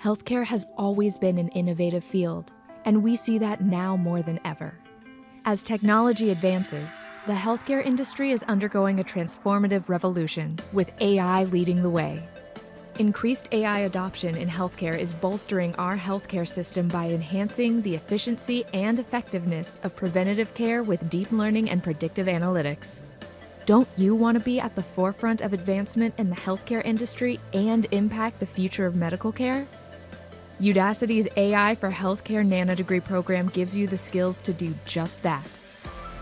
Healthcare has always been an innovative field, and we see that now more than ever. As technology advances, the healthcare industry is undergoing a transformative revolution, with AI leading the way. Increased AI adoption in healthcare is bolstering our healthcare system by enhancing the efficiency and effectiveness of preventative care with deep learning and predictive analytics. Don't you want to be at the forefront of advancement in the healthcare industry and impact the future of medical care? Udacity's AI for Healthcare Nanodegree program gives you the skills to do just that.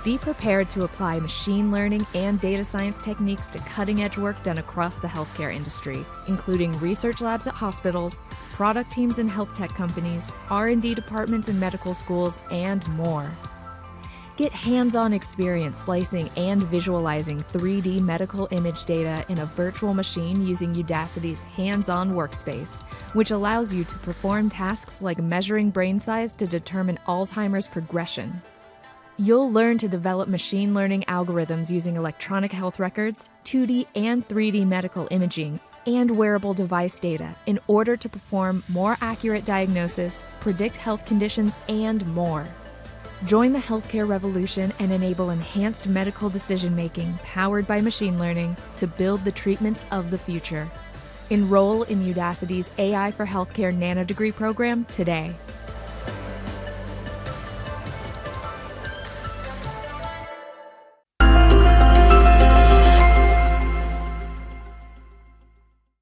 Be prepared to apply machine learning and data science techniques to cutting-edge work done across the healthcare industry, including research labs at hospitals, product teams in health tech companies, R&D departments in medical schools, and more. Get hands-on experience slicing and visualizing 3D medical image data in a virtual machine using Udacity's hands-on workspace, which allows you to perform tasks like measuring brain size to determine Alzheimer's progression. You'll learn to develop machine learning algorithms using electronic health records, 2D and 3D medical imaging, and wearable device data in order to perform more accurate diagnosis, predict health conditions, and more. Join the healthcare revolution and enable enhanced medical decision-making powered by machine learning to build the treatments of the future. Enroll in Udacity's AI for Healthcare Nanodegree program today.